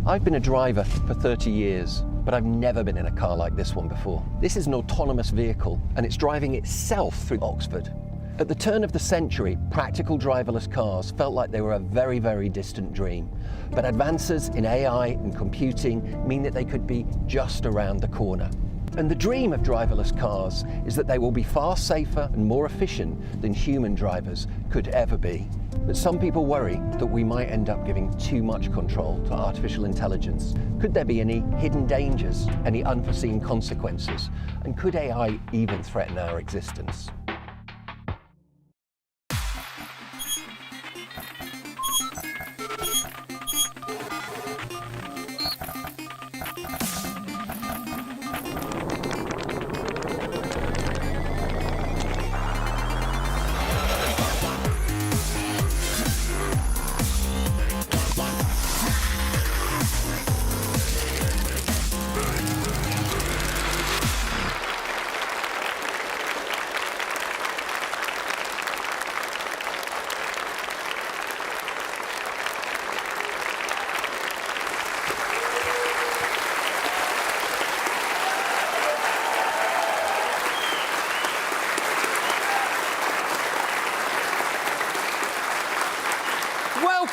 I've been a driver for 30 years, but I've never been in a car like this one before. This is an autonomous vehicle, and it's driving itself through Oxford. At the turn of the century, practical driverless cars felt like they were a very, very distant dream. But advances in AI and computing mean that they could be just around the corner. And the dream of driverless cars is that they will be far safer and more efficient than human drivers could ever be. But some people worry that we might end up giving too much control to artificial intelligence. Could there be any hidden dangers, any unforeseen consequences? And could AI even threaten our existence?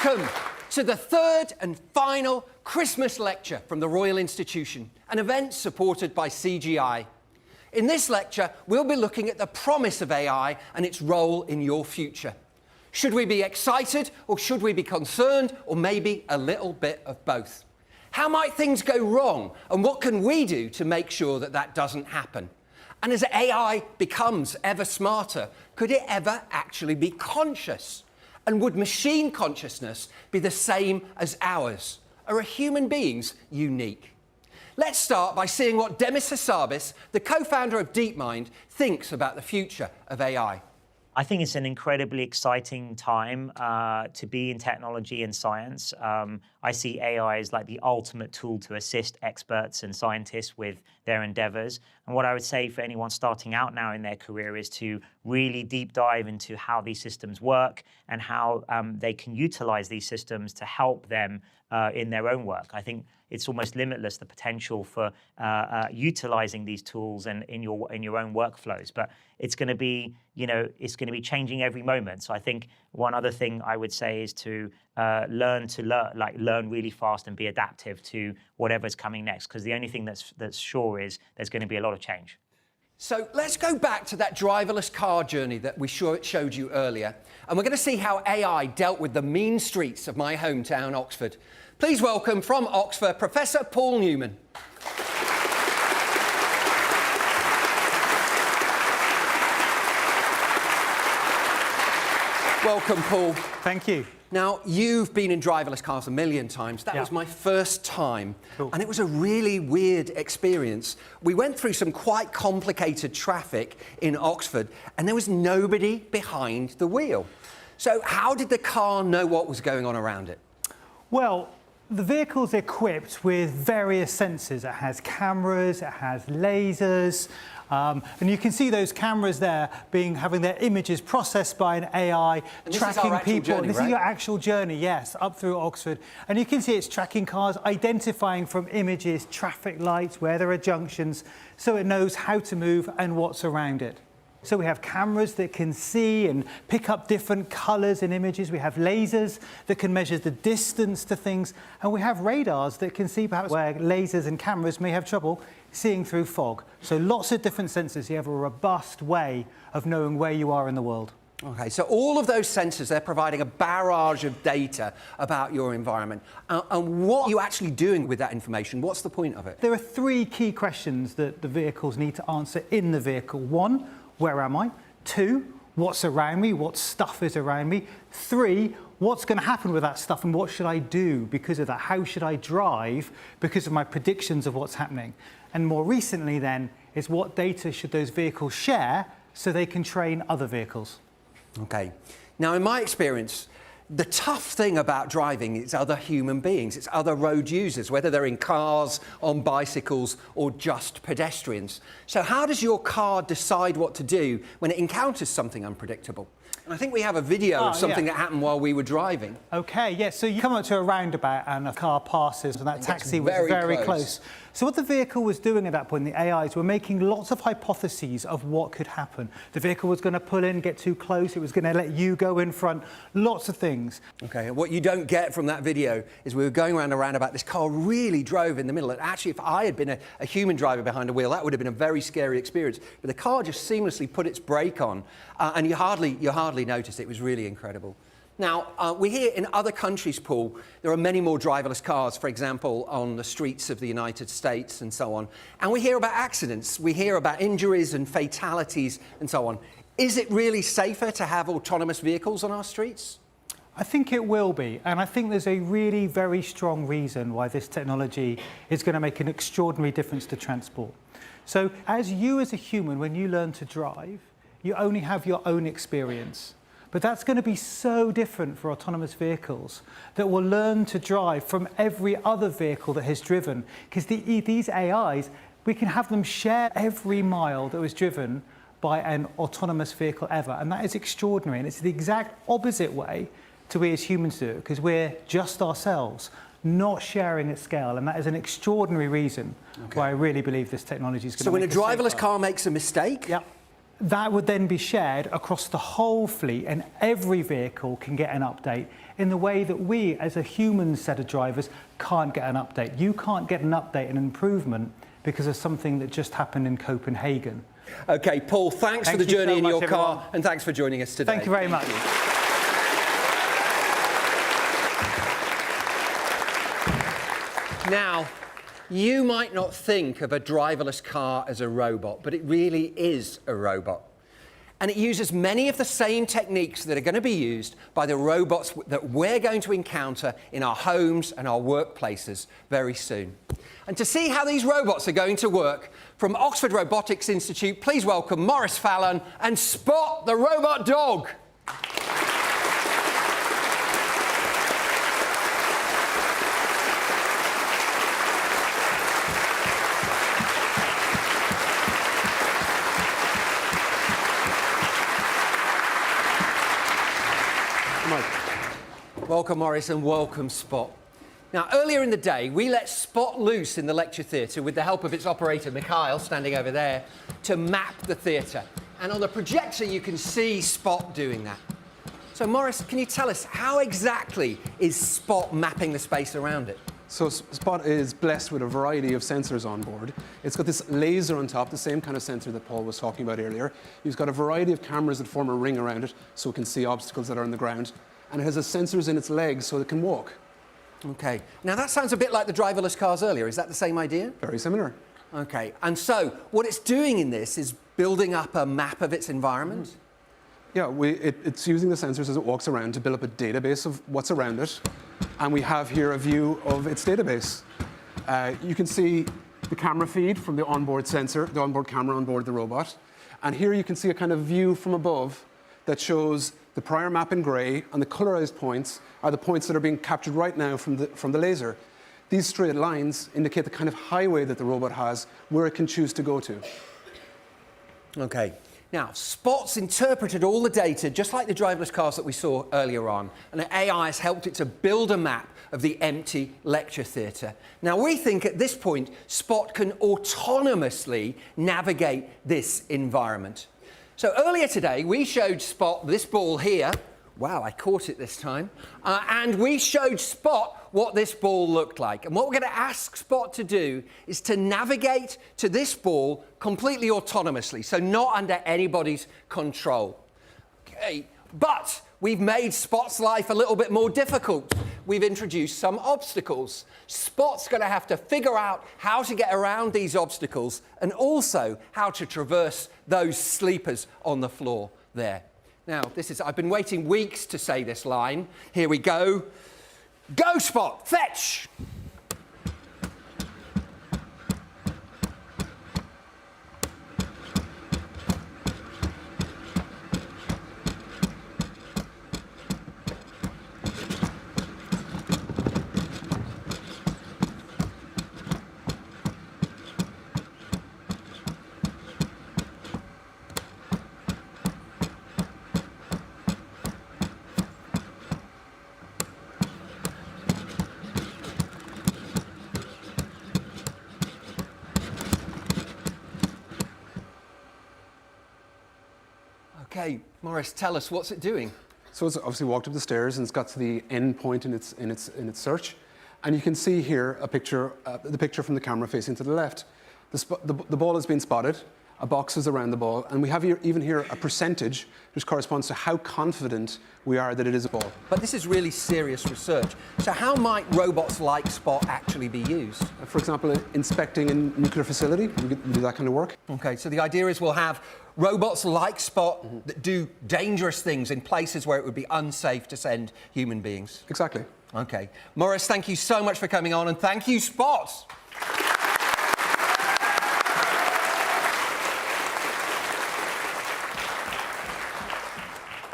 Welcome to the third and final Christmas lecture from the Royal Institution, an event supported by CGI. In this lecture, we'll be looking at the promise of AI and its role in your future. Should we be excited, or should we be concerned, or maybe a little bit of both? How might things go wrong, and what can we do to make sure that that doesn't happen? And as AI becomes ever smarter, could it ever actually be conscious? And would machine consciousness be the same as ours? Are human beings unique? Let's start by seeing what Demis Hassabis, the co-founder of DeepMind, thinks about the future of AI. I think it's an incredibly exciting time to be in technology and science. I see AI as like the ultimate tool to assist experts and scientists with their endeavors. And what I would say for anyone starting out now in their career is to really deep dive into how these systems work and how they can utilize these systems to help them in their own work. I think it's almost limitless, the potential for utilizing these tools and in your own workflows. But it's going to be, it's going to be changing every moment. So I think one other thing I would say is to learn really fast and be adaptive to whatever's coming next. Because the only thing that's sure is there's going to be a lot of change. So let's go back to that driverless car journey that we showed you earlier. And we're going to see how AI dealt with the mean streets of my hometown, Oxford. Please welcome from Oxford, Professor Paul Newman. Welcome, Paul. Thank you. Now, you've been in driverless cars a million times. That was my first time. Cool. And it was a really weird experience. We went through some quite complicated traffic in Oxford, and there was nobody behind the wheel. So how did the car know what was going on around it? Well, the vehicle's equipped with various sensors. It has cameras, it has lasers, and you can see those cameras there having their images processed by an AI, tracking people. Journey, this right? is your actual journey, yes, up through Oxford. And you can see it's tracking cars, identifying from images traffic lights, where there are junctions, so it knows how to move and what's around it. So we have cameras that can see and pick up different colors in images. We have lasers that can measure the distance to things. And we have radars that can see perhaps where lasers and cameras may have trouble seeing through fog. So lots of different sensors. You have a robust way of knowing where you are in the world. Okay, so all of those sensors, they're providing a barrage of data about your environment. And what are you actually doing with that information? What's the point of it? There are three key questions that the vehicles need to answer in the vehicle. One, where am I? Two, what's around me? What stuff is around me? Three, what's going to happen with that stuff and what should I do because of that? How should I drive because of my predictions of what's happening? And more recently then is what data should those vehicles share so they can train other vehicles? Okay. Now, in my experience, the tough thing about driving is other human beings. It's other road users, whether they're in cars, on bicycles, or just pedestrians. So how does your car decide what to do when it encounters something unpredictable? And I think we have a video of something yeah. that happened while we were driving. Okay, yes. So you come up to a roundabout and a car passes, and that taxi was very close. So what the vehicle was doing at that point, the AIs were making lots of hypotheses of what could happen. The vehicle was going to pull in, get too close. It was going to let you go in front. Lots of things. Okay, and what you don't get from that video is we were going around a roundabout. This car really drove in the middle. And actually, if I had been a human driver behind a wheel, that would have been a very scary experience. But the car just seamlessly put its brake on, and you hardly noticed it. It was really incredible. Now, we hear in other countries, Paul, there are many more driverless cars, for example, on the streets of the United States and so on. And we hear about accidents. We hear about injuries and fatalities and so on. Is it really safer to have autonomous vehicles on our streets? I think it will be, and I think there's a really very strong reason why this technology is going to make an extraordinary difference to transport. So as a human, when you learn to drive, you only have your own experience. But that's going to be so different for autonomous vehicles that will learn to drive from every other vehicle that has driven. Because these AIs, we can have them share every mile that was driven by an autonomous vehicle ever. And that is extraordinary. And it's the exact opposite way to we as humans do it, because we're just ourselves, not sharing at scale. And that is an extraordinary reason why I really believe this technology is going to So when a make us driverless safer. car makes a mistake? Yeah. That would then be shared across the whole fleet, and every vehicle can get an update in the way that we, as a human set of drivers, can't get an update. You can't get an update, an improvement, because of something that just happened in Copenhagen. OK, Paul, thanks for the journey in your car, everyone. and thanks for joining us today. Thank you very much. Now, you might not think of a driverless car as a robot, but it really is a robot. And it uses many of the same techniques that are going to be used by the robots that we're going to encounter in our homes and our workplaces very soon. And to see how these robots are going to work, from Oxford Robotics Institute, please welcome Maurice Fallon and Spot the robot dog. Welcome, Maurice, and welcome, Spot. Now, earlier in the day, we let Spot loose in the lecture theatre with the help of its operator, Mikhail, standing over there, to map the theatre. And on the projector, you can see Spot doing that. So, Maurice, can you tell us how exactly is Spot mapping the space around it? So Spot is blessed with a variety of sensors on board. It's got this laser on top, the same kind of sensor that Paul was talking about earlier. It's got a variety of cameras that form a ring around it, so it can see obstacles that are on the ground. And it has sensors in its legs so it can walk. OK. Now, that sounds a bit like the driverless cars earlier. Is that the same idea? Very similar. OK. And so, what it's doing in this is building up a map of its environment? Yeah, it's using the sensors as it walks around to build up a database of what's around it. And we have here a view of its database. You can see the camera feed from the onboard sensor, the onboard camera on board the robot. And here you can see a kind of view from above that shows the prior map in grey, and the colorized points are the points that are being captured right now from the laser. These straight lines indicate the kind of highway that the robot has, where it can choose to go to. OK. Now, Spot's interpreted all the data, just like the driverless cars that we saw earlier on, and the AI has helped it to build a map of the empty lecture theatre. Now, we think at this point, Spot can autonomously navigate this environment. So earlier today, we showed Spot this ball here. Wow, I caught it this time. And we showed Spot what this ball looked like. And what we're going to ask Spot to do is to navigate to this ball completely autonomously, so not under anybody's control. Okay, but we've made Spot's life a little bit more difficult. We've introduced some obstacles. Spot's going to have to figure out how to get around these obstacles and also how to traverse those sleepers on the floor there. Now, I've been waiting weeks to say this line. Here we go. Go, Spot, fetch! Okay, Morris, tell us, what's it doing? So it's obviously walked up the stairs and it's got to the end point in its search. And you can see here a picture, the picture from the camera facing to the left. The ball has been spotted, a box is around the ball, and we have here, even here a percentage which corresponds to how confident we are that it is a ball. But this is really serious research. So how might robots like Spot actually be used? For example, inspecting a nuclear facility, we do that kind of work. Okay, so the idea is we'll have robots like Spot that do dangerous things in places where it would be unsafe to send human beings. Exactly. Okay. Morris, thank you so much for coming on, and thank you, Spot.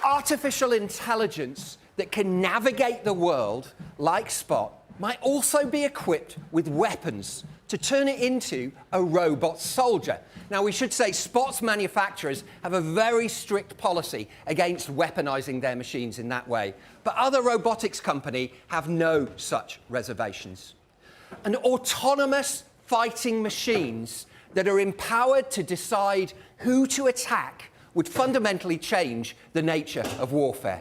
Artificial intelligence that can navigate the world, like Spot, might also be equipped with weapons to turn it into a robot soldier. Now, we should say Spot's manufacturers have a very strict policy against weaponizing their machines in that way, but other robotics companies have no such reservations. And autonomous fighting machines that are empowered to decide who to attack would fundamentally change the nature of warfare.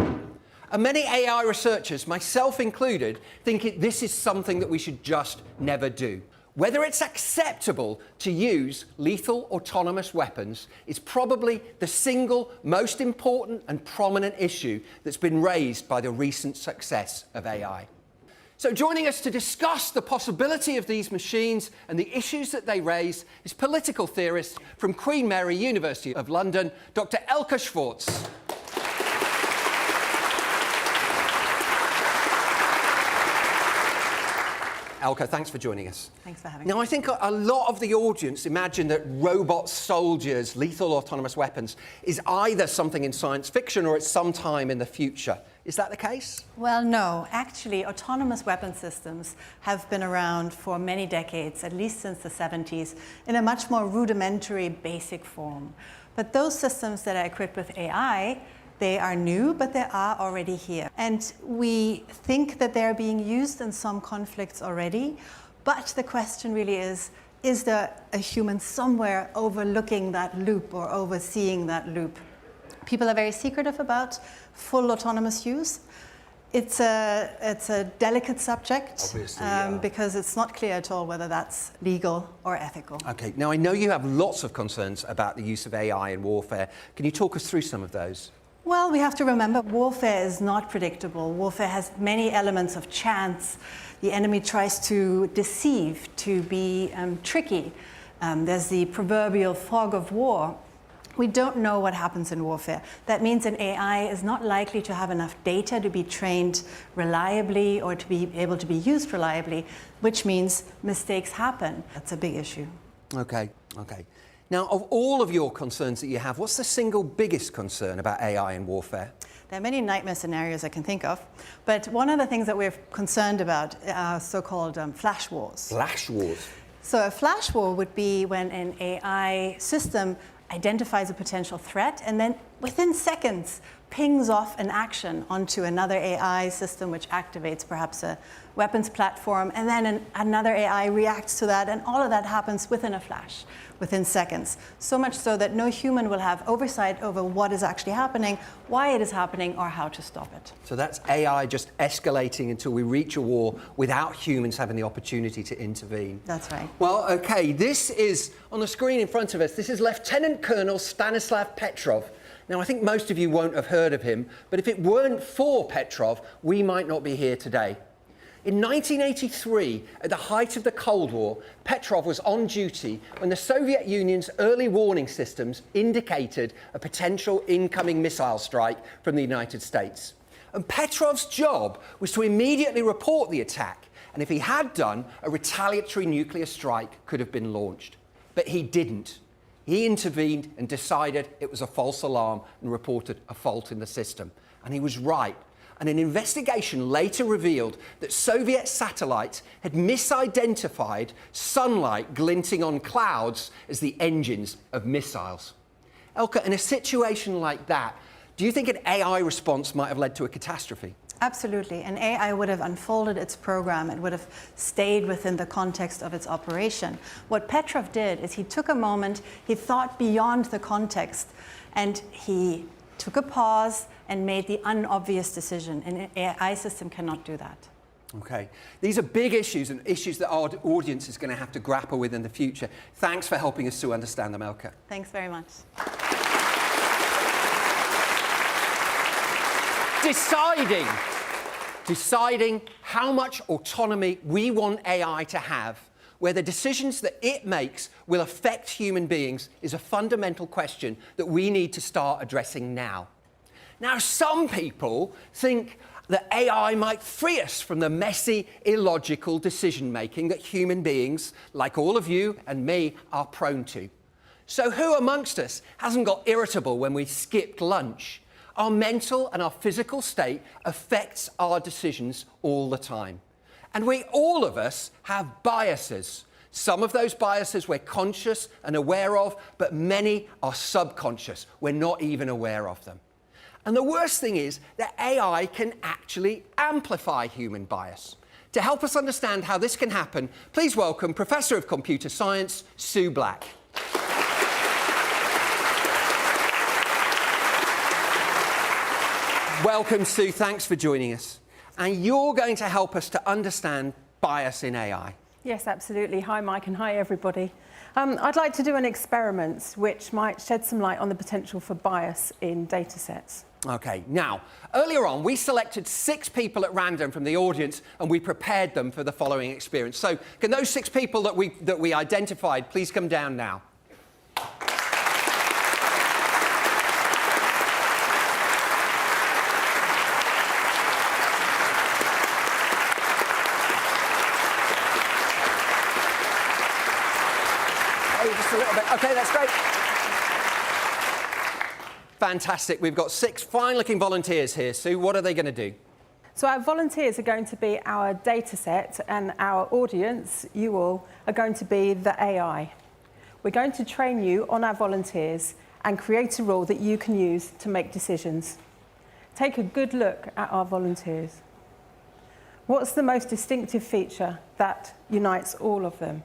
And many AI researchers, myself included, think this is something that we should just never do. Whether it's acceptable to use lethal autonomous weapons is probably the single most important and prominent issue that's been raised by the recent success of AI. So joining us to discuss the possibility of these machines and the issues that they raise is political theorist from Queen Mary University of London, Dr. Elke Schwartz. Elke, thanks for joining us. Thanks for having me. Now, I think a lot of the audience imagine that robot soldiers, lethal autonomous weapons, is either something in science fiction or it's sometime in the future. Is that the case? Well, no. Actually, autonomous weapon systems have been around for many decades, at least since the 70s, in a much more rudimentary, basic form. But those systems that are equipped with AI, they are new, but they are already here. And we think that they're being used in some conflicts already. But the question really is there a human somewhere overlooking that loop or overseeing that loop? People are very secretive about full autonomous use. It's a delicate subject, obviously, yeah. Because it's not clear at all whether that's legal or ethical. Okay, now I know you have lots of concerns about the use of AI in warfare. Can you talk us through some of those? Well, we have to remember warfare is not predictable. Warfare has many elements of chance. The enemy tries to deceive, to be tricky. There's the proverbial fog of war. We don't know what happens in warfare. That means an AI is not likely to have enough data to be trained reliably or to be able to be used reliably, which means mistakes happen. That's a big issue. Okay. Now, of all of your concerns that you have, what's the single biggest concern about AI in warfare? There are many nightmare scenarios I can think of, but one of the things that we're concerned about are so-called flash wars. Flash wars? So a flash war would be when an AI system identifies a potential threat and then within seconds pings off an action onto another AI system which activates perhaps a weapons platform, and then another AI reacts to that, and all of that happens within a flash, within seconds. So much so that no human will have oversight over what is actually happening, why it is happening, or how to stop it. So that's AI just escalating until we reach a war without humans having the opportunity to intervene. That's right. Well, okay, this is, on the screen in front of us, this is Lieutenant Colonel Stanislav Petrov. Now, I think most of you won't have heard of him, but if it weren't for Petrov, we might not be here today. In 1983, at the height of the Cold War, Petrov was on duty when the Soviet Union's early warning systems indicated a potential incoming missile strike from the United States. And Petrov's job was to immediately report the attack, and if he had done, a retaliatory nuclear strike could have been launched. But he didn't. He intervened and decided it was a false alarm and reported a fault in the system. And he was right. And an investigation later revealed that Soviet satellites had misidentified sunlight glinting on clouds as the engines of missiles. Elke, in a situation like that, do you think an AI response might have led to a catastrophe? Absolutely. An AI would have unfolded its program. It would have stayed within the context of its operation. What Petrov did is he took a moment, he thought beyond the context, and he took a pause, and made the unobvious decision. An AI system cannot do that. Okay. These are big issues and issues that our audience is going to have to grapple with in the future. Thanks for helping us to understand them, Elke. Thanks very much. Deciding how much autonomy we want AI to have, where the decisions that it makes will affect human beings, is a fundamental question that we need to start addressing now. Now, some people think that AI might free us from the messy, illogical decision-making that human beings, like all of you and me, are prone to. So who amongst us hasn't got irritable when we skipped lunch? Our mental and our physical state affects our decisions all the time. And all of us have biases. Some of those biases we're conscious and aware of, but many are subconscious. We're not even aware of them. And the worst thing is that AI can actually amplify human bias. To help us understand how this can happen, please welcome Professor of Computer Science, Sue Black. Welcome, Sue. Thanks for joining us. And you're going to help us to understand bias in AI. Yes, absolutely. Hi, Mike, and hi, everybody. I'd like to do an experiment which might shed some light on the potential for bias in data sets. Okay, now, earlier on, we selected 6 people at random from the audience and we prepared them for the following experience. So can those 6 people that we identified please come down now? Just a little bit. Okay, that's great. Fantastic. We've got 6 fine-looking volunteers here. Sue, what are they going to do? So our volunteers are going to be our data set, and our audience, you all, are going to be the AI. We're going to train you on our volunteers and create a rule that you can use to make decisions. Take a good look at our volunteers. What's the most distinctive feature that unites all of them?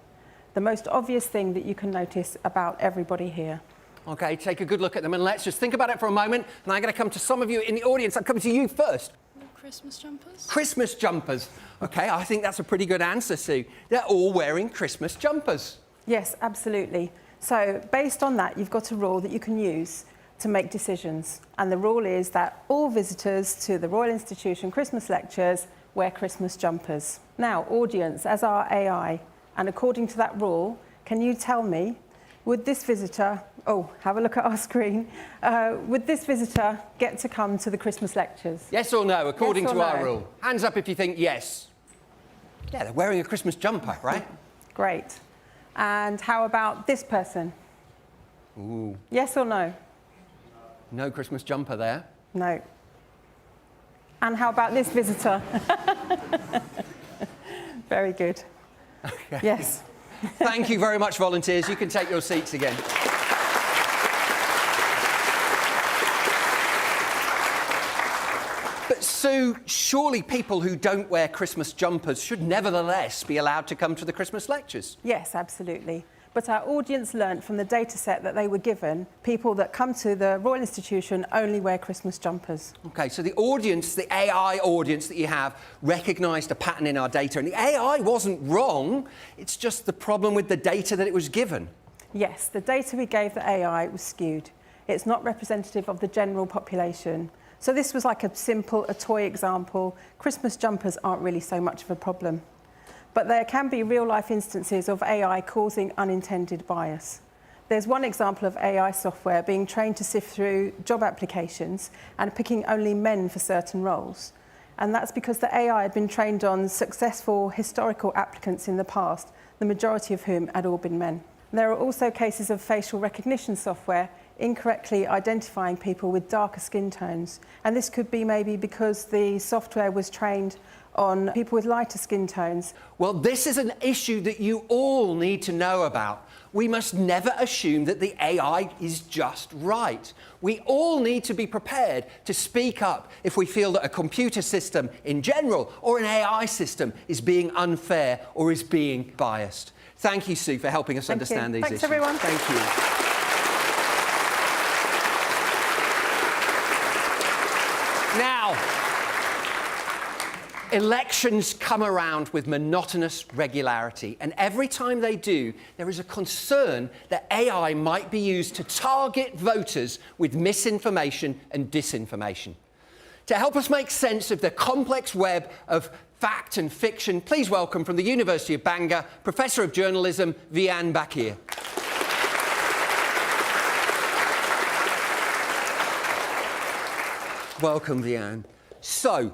The most obvious thing that you can notice about everybody here. Okay, take a good look at them and let's just think about it for a moment. And I'm going to come to some of you in the audience. I'm coming to you first. Christmas jumpers? Christmas jumpers. Okay, I think that's a pretty good answer, Sue. They're all wearing Christmas jumpers. Yes, absolutely. So based on that, you've got a rule that you can use to make decisions. And the rule is that all visitors to the Royal Institution Christmas lectures wear Christmas jumpers. Now, audience, as our AI, and according to that rule, can you tell me, would this visitor, have a look at our screen, would this visitor get to come to the Christmas lectures? Yes or no, according Yes or to our no? rule? Hands up if you think yes. Yeah, they're wearing a Christmas jumper, right? Great. And how about this person? Ooh, Yes or no? no Christmas jumper there. No. And how about this visitor? Very good. Okay. Yes. Thank you very much, volunteers. You can take your seats again. But Sue, surely people who don't wear Christmas jumpers should nevertheless be allowed to come to the Christmas lectures. Yes, absolutely. But our audience learnt from the data set that they were given, people that come to the Royal Institution only wear Christmas jumpers. Okay, so the audience, the AI audience that you have, recognised a pattern in our data. And the AI wasn't wrong, it's just the problem with the data that it was given. Yes, the data we gave the AI was skewed. It's not representative of the general population. So this was like a toy example. Christmas jumpers aren't really so much of a problem. But there can be real-life instances of AI causing unintended bias. There's one example of AI software being trained to sift through job applications and picking only men for certain roles. And that's because the AI had been trained on successful historical applicants in the past, the majority of whom had all been men. There are also cases of facial recognition software incorrectly identifying people with darker skin tones. And this could be maybe because the software was trained on people with lighter skin tones. Well, this is an issue that you all need to know about. We must never assume that the AI is just right. We all need to be prepared to speak up if we feel that a computer system in general or an AI system is being unfair or is being biased. Thank you, Sue, for helping us understand these Thanks, issues. everyone. Thank you. Elections come around with monotonous regularity, and every time they do, there is a concern that AI might be used to target voters with misinformation and disinformation. To help us make sense of the complex web of fact and fiction, please welcome from the University of Bangor, Professor of Journalism, Vian Bakir. Welcome, Vian. So,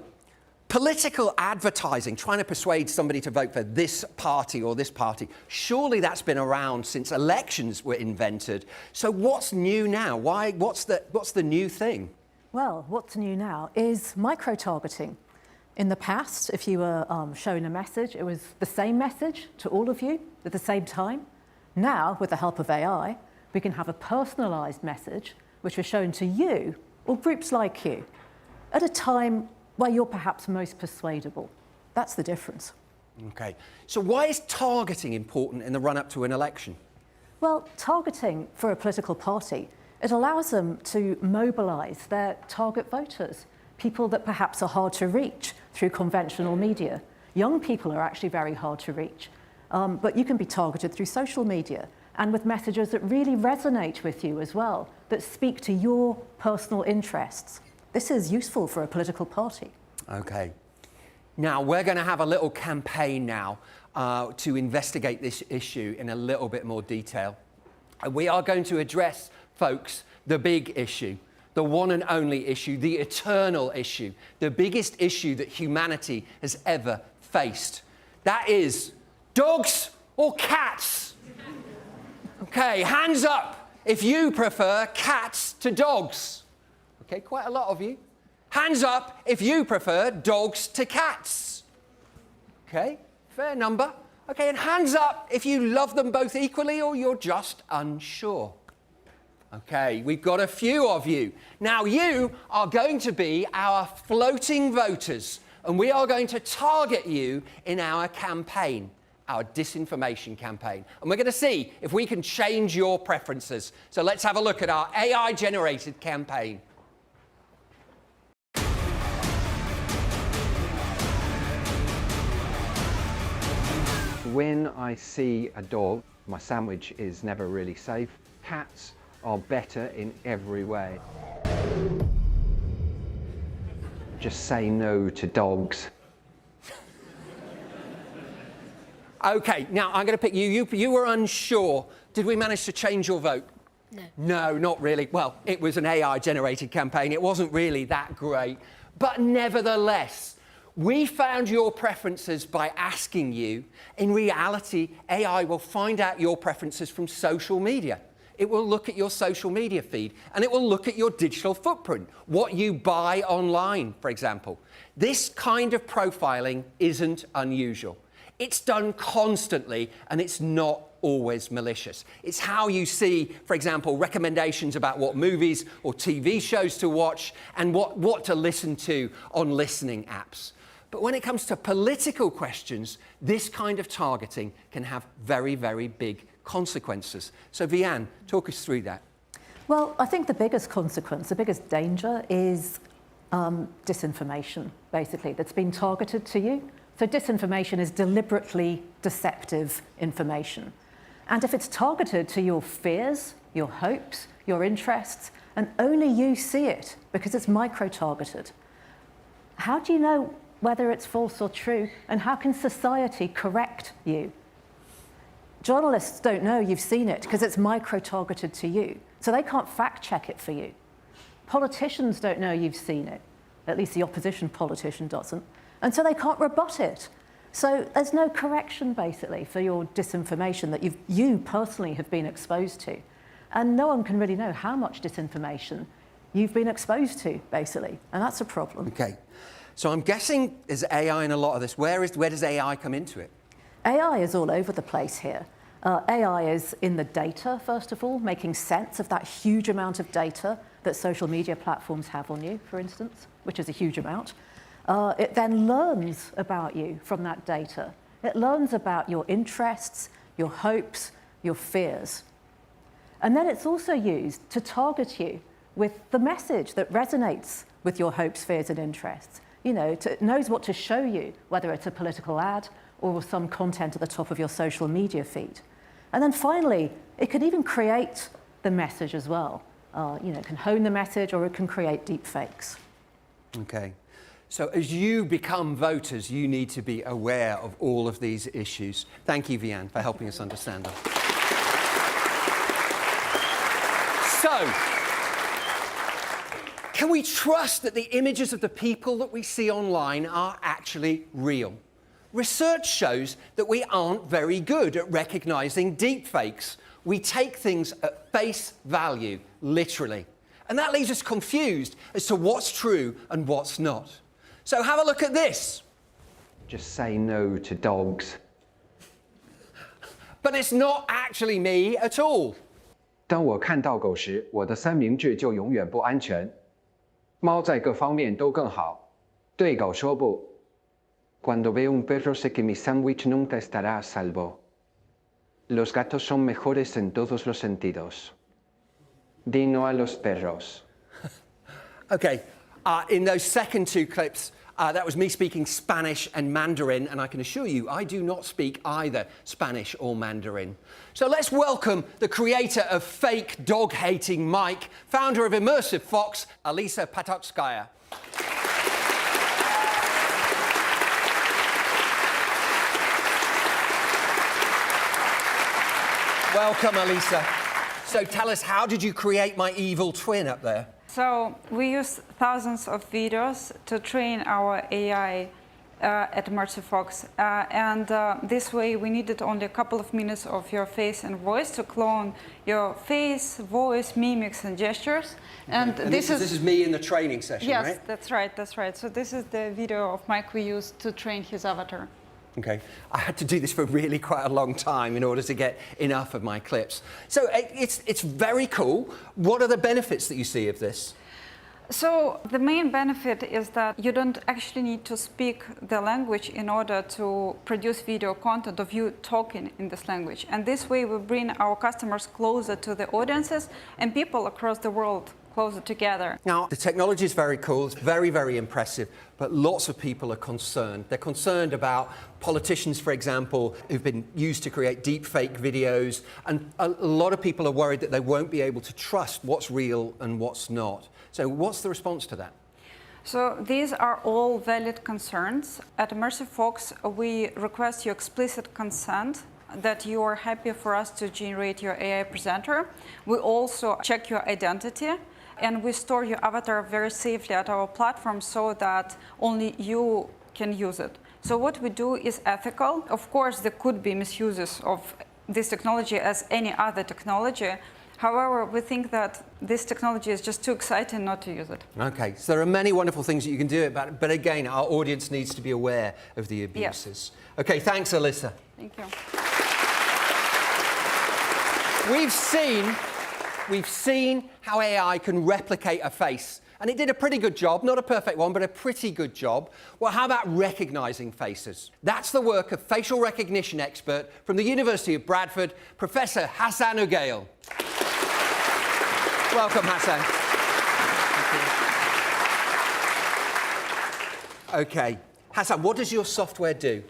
political advertising, trying to persuade somebody to vote for this party or this party, surely that's been around since elections were invented. So what's new now? What's the new thing? Well, what's new now is micro-targeting. In the past, if you were shown a message, it was the same message to all of you at the same time. Now, with the help of AI, we can have a personalised message which was shown to you or groups like you at a time where you're perhaps most persuadable. That's the difference. Okay. So why is targeting important in the run-up to an election? Well, targeting for a political party, it allows them to mobilise their target voters, people that perhaps are hard to reach through conventional media. Young people are actually very hard to reach, but you can be targeted through social media and with messages that really resonate with you as well, that speak to your personal interests. This is useful for a political party. Okay. Now, we're going to have a little campaign now to investigate this issue in a little bit more detail. And we are going to address, folks, the big issue, the one and only issue, the eternal issue, the biggest issue that humanity has ever faced. That is dogs or cats? Okay, hands up if you prefer cats to dogs. Okay, quite a lot of you. Hands up if you prefer dogs to cats. Okay, fair number. Okay, and hands up if you love them both equally or you're just unsure. Okay, we've got a few of you. Now, you are going to be our floating voters, and we are going to target you in our campaign, our disinformation campaign. And we're going to see if we can change your preferences. So let's have a look at our AI-generated campaign. When I see a dog, my sandwich is never really safe. Cats are better in every way. Just say no to dogs. Okay, now I'm going to pick you. You were unsure. Did we manage to change your vote? No. No, not really. Well, it was an AI-generated campaign. It wasn't really that great. But nevertheless, we found your preferences by asking you. In reality, AI will find out your preferences from social media. It will look at your social media feed, and it will look at your digital footprint, what you buy online, for example. This kind of profiling isn't unusual. It's done constantly, and it's not always malicious. It's how you see, for example, recommendations about what movies or TV shows to watch and what to listen to on listening apps. But when it comes to political questions, this kind of targeting can have very, very big consequences. So, Vian, talk us through that. Well, I think the biggest consequence, the biggest danger is disinformation, basically, that's been targeted to you. So disinformation is deliberately deceptive information. And if it's targeted to your fears, your hopes, your interests, and only you see it because it's micro-targeted, how do you know whether it's false or true, and how can society correct you? Journalists don't know you've seen it because it's micro-targeted to you, so they can't fact-check it for you. Politicians don't know you've seen it, at least the opposition politician doesn't, and so they can't rebut it. So there's no correction, basically, for your disinformation that you personally have been exposed to. And no one can really know how much disinformation you've been exposed to, basically, and that's a problem. Okay. So I'm guessing there's AI in a lot of this. Where does AI come into it? AI is all over the place here. AI is in the data, first of all, making sense of that huge amount of data that social media platforms have on you, for instance, which is a huge amount. It then learns about you from that data. It learns about your interests, your hopes, your fears. And then it's also used to target you with the message that resonates with your hopes, fears, and interests. You know, it knows what to show you, whether it's a political ad or some content at the top of your social media feed. And then finally, it can even create the message as well. You know, it can hone the message or it can create deep fakes. Okay. So as you become voters, you need to be aware of all of these issues. Thank you, Vian, for helping us understand them. So, can we trust that the images of the people that we see online are actually real? Research shows that we aren't very good at recognizing deepfakes. We take things at face value, literally. And that leaves us confused as to what's true and what's not. So have a look at this. Just say no to dogs. But it's not actually me at all. 当我看到狗时，我的三明治就永远不安全。猫在各方面都更好，对狗说不。Cuando veo un perro sé que mi sándwich nunca estará a salvo. Los gatos son mejores en todos los sentidos. Di no a los perros. Okay, in those second two clips, that was me speaking Spanish and Mandarin, and I can assure you I do not speak either Spanish or Mandarin. So let's welcome the creator of fake dog-hating Mike, founder of Immersive Fox, Alisa Patokskaya. Welcome, Alisa. So tell us, how did you create my evil twin up there? So we use thousands of videos to train our AI at Immersive Fox. This way we needed only a couple of minutes of your face and voice to clone your face, voice, mimics, and gestures. And this is me in the training session, yes, right? that's right, that's right. So this is the video of Mike we used to train his avatar. Okay, I had to do this for really quite a long time in order to get enough of my clips. So it's very cool. What are the benefits that you see of this? So the main benefit is that you don't actually need to speak the language in order to produce video content of you talking in this language. And this way we bring our customers closer to the audiences and people across the world closer together. Now, the technology is very cool, it's very, very impressive, but lots of people are concerned. They're concerned about politicians, for example, who've been used to create deep fake videos, and a lot of people are worried that they won't be able to trust what's real and what's not. So what's the response to that? So these are all valid concerns. At Immersive Fox, we request your explicit consent that you are happy for us to generate your AI presenter. We also check your identity, and we store your avatar very safely at our platform so that only you can use it. So what we do is ethical. Of course, there could be misuses of this technology as any other technology. However, we think that this technology is just too exciting not to use it. Okay, so there are many wonderful things that you can do about it, but again, our audience needs to be aware of the abuses. Yes. Okay, thanks, Alisa. Thank you. We've seen how AI can replicate a face. And it did a pretty good job, not a perfect one, but a pretty good job. Well, how about recognizing faces? That's the work of facial recognition expert from the University of Bradford, Professor Hassan Ugail. Welcome, Hassan. Okay, Hassan, what does your software do?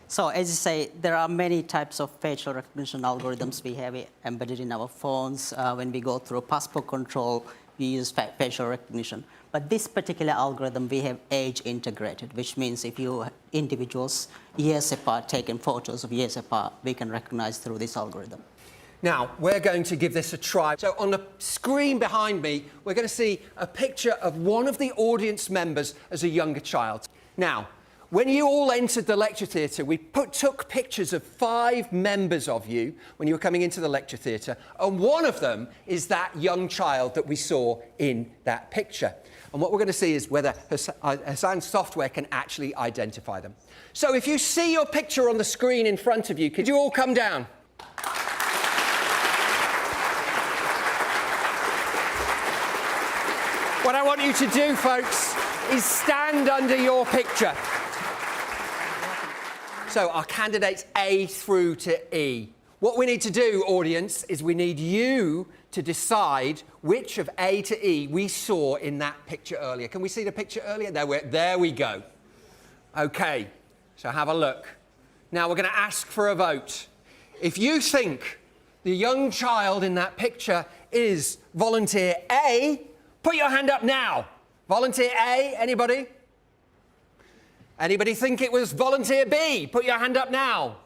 So as you say, there are many types of facial recognition algorithms we have embedded in our phones. When we go through passport control, we use facial recognition. But this particular algorithm, we have age integrated, which means if you individuals years apart, taken photos of years apart, we can recognize through this algorithm. Now, we're going to give this a try. So on the screen behind me, we're going to see a picture of one of the audience members as a younger child. Now, when you all entered the lecture theatre, we took pictures of 5 members of you when you were coming into the lecture theatre, and one of them is that young child that we saw in that picture. And what we're going to see is whether Hassan's software can actually identify them. So if you see your picture on the screen in front of you, could you all come down? What I want you to do, folks, is stand under your picture. So our candidates A through to E. What we need to do, audience, is we need you to decide which of A to E we saw in that picture earlier. Can we see the picture earlier? There we go. Okay, so have a look. Now we're going to ask for a vote. If you think the young child in that picture is volunteer A, put your hand up now. Volunteer A, anybody? Anybody think it was volunteer B? Put your hand up now.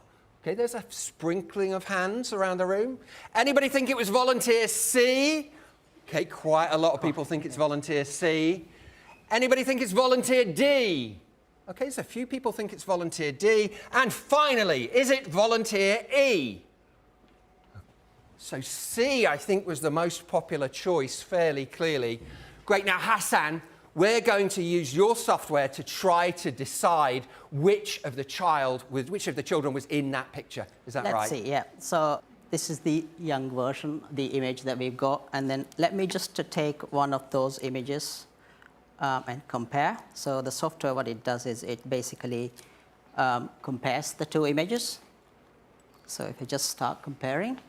Okay, there's a sprinkling of hands around the room. Anybody think it was volunteer C? Okay, quite a lot of people think it's volunteer C. Anybody think it's volunteer D? Okay, so a few people think it's volunteer D. And finally, is it volunteer E? So C, I think, was the most popular choice, fairly clearly. Great, now Hassan, we're going to use your software to try to decide which of the children was in that picture. Is that right? Let's see, yeah. So this is the young version, the image that we've got. And then let me just take one of those images and compare. So the software, what it does is it basically compares the two images. So if you just start comparing,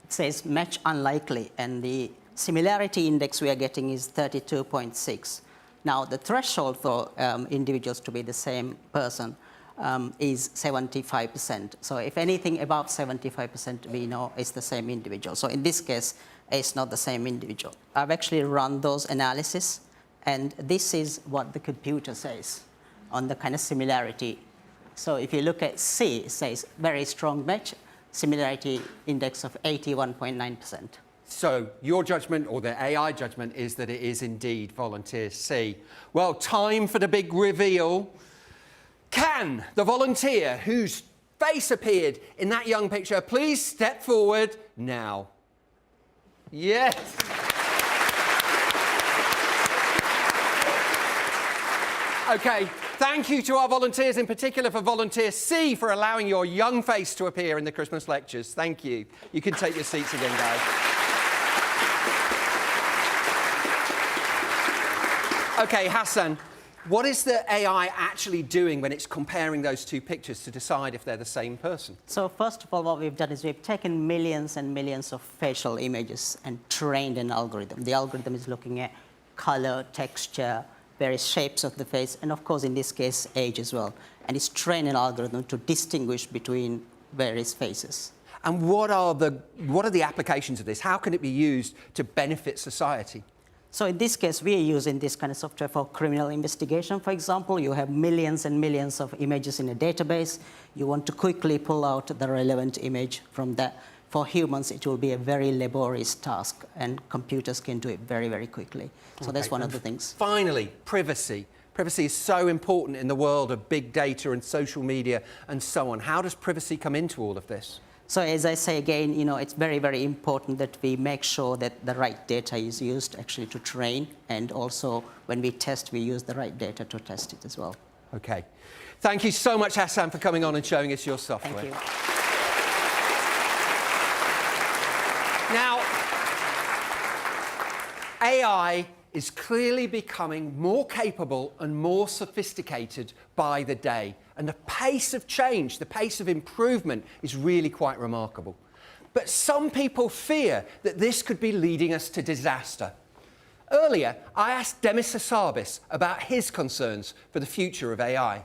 it says match unlikely. And the similarity index we are getting is 32.6. Now, the threshold for individuals to be the same person is 75%. So if anything above 75%, we know it's the same individual. So in this case, it's not the same individual. I've actually run those analysis, and this is what the computer says on the kind of similarity. So if you look at C, it says very strong match, similarity index of 81.9%. So your judgment, or the AI judgment, is that it is indeed volunteer C. Well, time for the big reveal. Can the volunteer whose face appeared in that young picture please step forward now? Yes. Okay, thank you to our volunteers, in particular for volunteer C, for allowing your young face to appear in the Christmas lectures. Thank you. You can take your seats again, guys. Okay, Hassan, what is the AI actually doing when it's comparing those two pictures to decide if they're the same person? So first of all, what we've done is we've taken millions and millions of facial images and trained an algorithm. The algorithm is looking at color, texture, various shapes of the face, and of course, in this case, age as well. And it's trained an algorithm to distinguish between various faces. And what are the applications of this? How can it be used to benefit society? So in this case, we are using this kind of software for criminal investigation. For example, you have millions and millions of images in a database. You want to quickly pull out the relevant image from that. For humans, it will be a very laborious task, and computers can do it very, very quickly. So that's one of the things. Finally, privacy. Privacy is so important in the world of big data and social media and so on. How does privacy come into all of this? So as I say again, it's very, very important that we make sure that the right data is used actually to train, and also when we test, we use the right data to test it as well. Okay. Thank you so much, Hassan, for coming on and showing us your software. Thank you. Now, AI is clearly becoming more capable and more sophisticated by the day. And the pace of change, the pace of improvement is really quite remarkable. But some people fear that this could be leading us to disaster. Earlier, I asked Demis Hassabis about his concerns for the future of AI.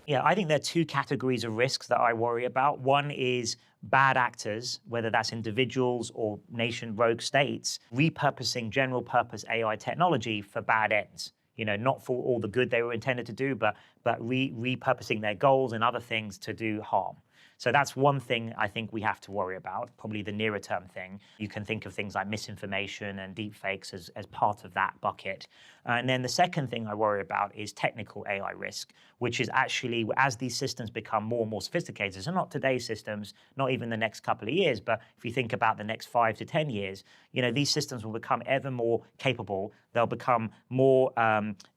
Yeah, I think there are two categories of risks that I worry about. One is bad actors, whether that's individuals or nation rogue states, repurposing general purpose AI technology for bad ends. Not for all the good they were intended to do, but repurposing their goals and other things to do harm. So that's one thing I think we have to worry about, probably the nearer term thing. You can think of things like misinformation and deepfakes as part of that bucket. And then the second thing I worry about is technical AI risk, which is actually as these systems become more and more sophisticated, so not today's systems, not even the next couple of years, but if you think about the next 5 to 10 years, these systems will become ever more capable. They'll become more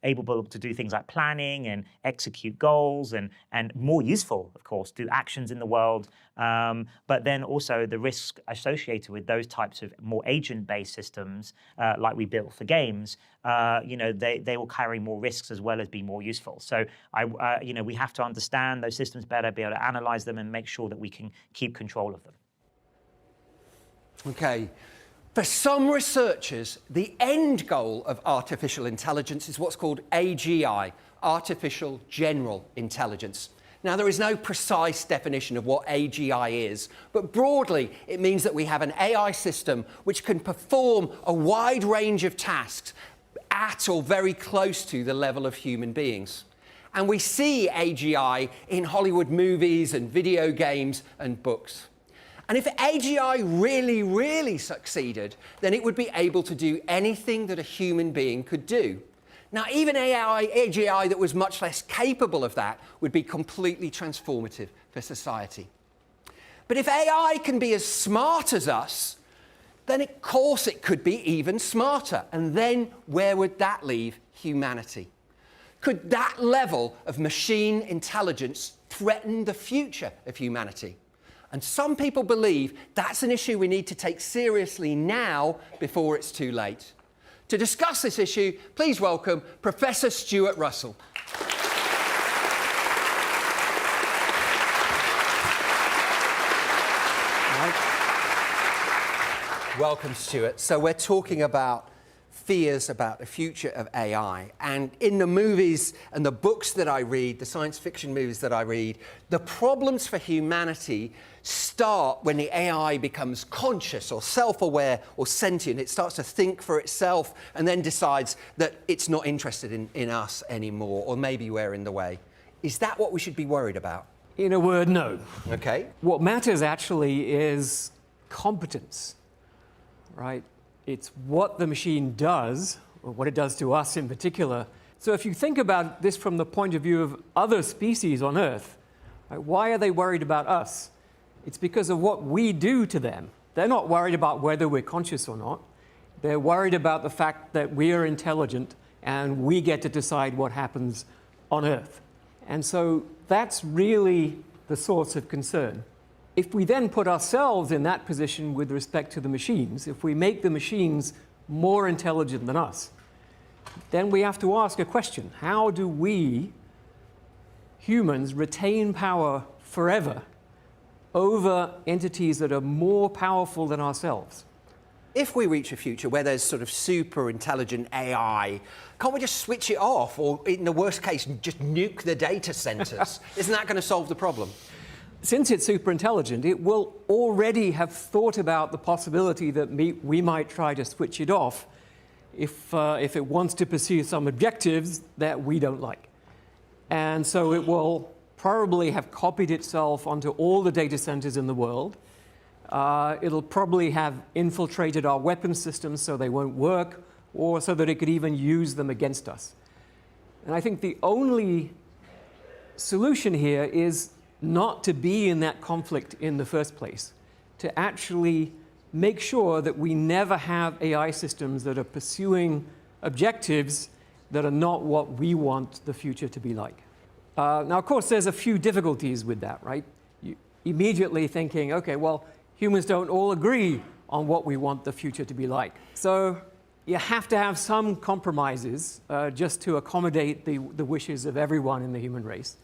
able to do things like planning and execute goals and more useful, of course, do actions in the world. But then also the risks associated with those types of more agent-based systems, like we built for games, they will carry more risks as well as be more useful. So we have to understand those systems better, be able to analyze them, and make sure that we can keep control of them. Okay. For some researchers, the end goal of artificial intelligence is what's called AGI, Artificial General Intelligence. Now, there is no precise definition of what AGI is, but broadly, it means that we have an AI system which can perform a wide range of tasks at or very close to the level of human beings. And we see AGI in Hollywood movies and video games and books. And if AGI really, really succeeded, then it would be able to do anything that a human being could do. Now, even AGI that was much less capable of that would be completely transformative for society. But if AI can be as smart as us, then of course it could be even smarter. And then where would that leave humanity? Could that level of machine intelligence threaten the future of humanity? And some people believe that's an issue we need to take seriously now before it's too late. To discuss this issue, please welcome Professor Stuart Russell. Welcome, Stuart. So we're talking about fears about the future of AI. And in the movies and the books that I read, the science fiction movies that I read, the problems for humanity start when the AI becomes conscious or self-aware or sentient. It starts to think for itself and then decides that it's not interested in us anymore, or maybe we're in the way. Is that what we should be worried about? In a word, no. Okay. What matters actually is competence, right? It's what the machine does, or what it does to us in particular. So if you think about this from the point of view of other species on Earth, right, why are they worried about us? It's because of what we do to them. They're not worried about whether we're conscious or not. They're worried about the fact that we are intelligent and we get to decide what happens on Earth. And so that's really the source of concern. If we then put ourselves in that position with respect to the machines, if we make the machines more intelligent than us, then we have to ask a question. How do we, humans, retain power forever over entities that are more powerful than ourselves? If we reach a future where there's sort of super intelligent AI, can't we just switch it off, or in the worst case, just nuke the data centers? Isn't that going to solve the problem? Since it's super intelligent, it will already have thought about the possibility that we might try to switch it off if it wants to pursue some objectives that we don't like. And so it will probably have copied itself onto all the data centers in the world. It'll probably have infiltrated our weapon systems so they won't work, or so that it could even use them against us. And I think the only solution here is not to be in that conflict in the first place, to actually make sure that we never have AI systems that are pursuing objectives that are not what we want the future to be like. Now, of course, there's a few difficulties with that, right? You immediately thinking, okay, well, humans don't all agree on what we want the future to be like. So you have to have some compromises just to accommodate the wishes of everyone in the human race.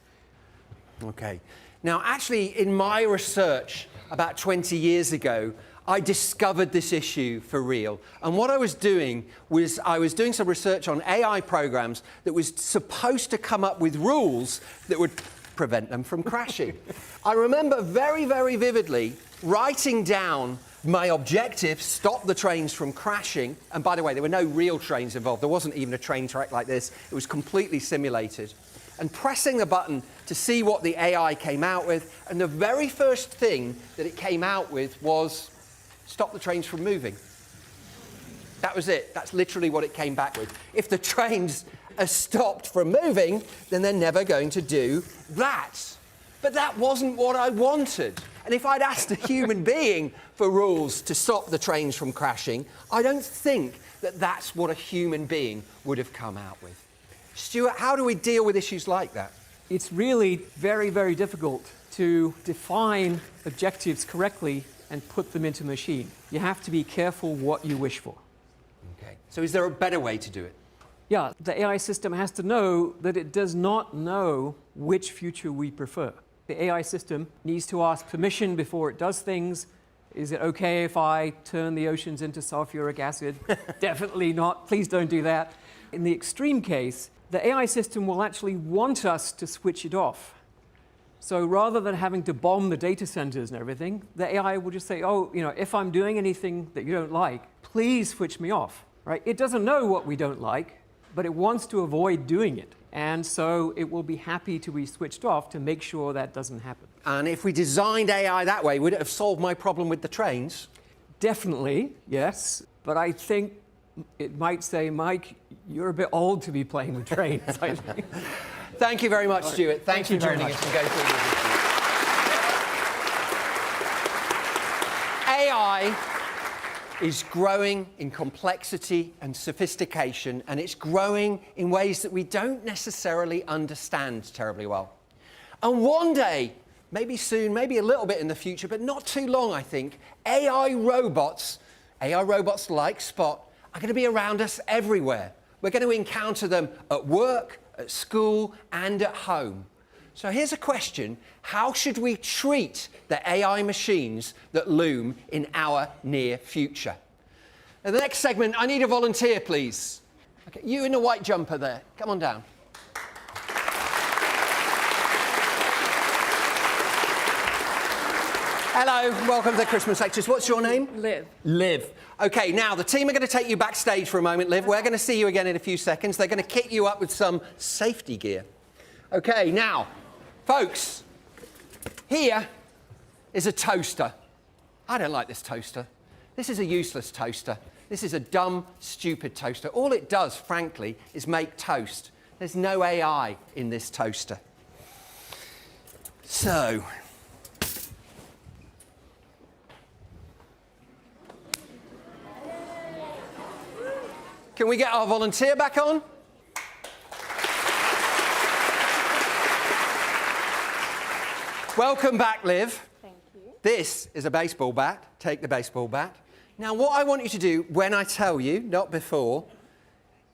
Okay. Now, actually, in my research about 20 years ago, I discovered this issue for real. And what I was doing was I was doing some research on AI programs that was supposed to come up with rules that would prevent them from crashing. I remember very, very vividly writing down my objective, stop the trains from crashing. And by the way, there were no real trains involved. There wasn't even a train track like this. It was completely simulated. And pressing the button to see what the AI came out with. And the very first thing that it came out with was stop the trains from moving. That was it. That's literally what it came back with. If the trains are stopped from moving, then they're never going to do that. But that wasn't what I wanted. And if I'd asked a human being for rules to stop the trains from crashing, I don't think that that's what a human being would have come out with. Stuart, how do we deal with issues like that? It's really very, very difficult to define objectives correctly and put them into a machine. You have to be careful what you wish for. Okay. So is there a better way to do it? Yeah, the AI system has to know that it does not know which future we prefer. The AI system needs to ask permission before it does things. Is it okay if I turn the oceans into sulfuric acid? Definitely not. Please don't do that. In the extreme case, the AI system will actually want us to switch it off. So rather than having to bomb the data centers and everything, the AI will just say, oh, if I'm doing anything that you don't like, please switch me off. Right? It doesn't know what we don't like, but it wants to avoid doing it. And so it will be happy to be switched off to make sure that doesn't happen. And if we designed AI that way, would it have solved my problem with the trains? Definitely, yes. But I think it might say, Mike, you're a bit old to be playing with trains, I think. Thank you very much, Stuart. Thanks for joining us and go through this. AI is growing in complexity and sophistication, and it's growing in ways that we don't necessarily understand terribly well. And one day, maybe soon, maybe a little bit in the future, but not too long, I think, AI robots like Spot, are going to be around us everywhere. We're going to encounter them at work, at school, and at home. So here's a question. How should we treat the AI machines that loom in our near future? In the next segment, I need a volunteer, please. Okay, you in the white jumper there. Come on down. Hello, welcome to the Christmas Lectures. What's your name? Liv. Liv. Okay, now the team are going to take you backstage for a moment, Liv. We're going to see you again in a few seconds. They're going to kit you up with some safety gear. Okay, now, folks, here is a toaster. I don't like this toaster. This is a useless toaster. This is a dumb, stupid toaster. All it does, frankly, is make toast. There's no AI in this toaster. So, can we get our volunteer back on? Welcome back, Liv. Thank you. This is a baseball bat. Take the baseball bat. Now, what I want you to do when I tell you, not before,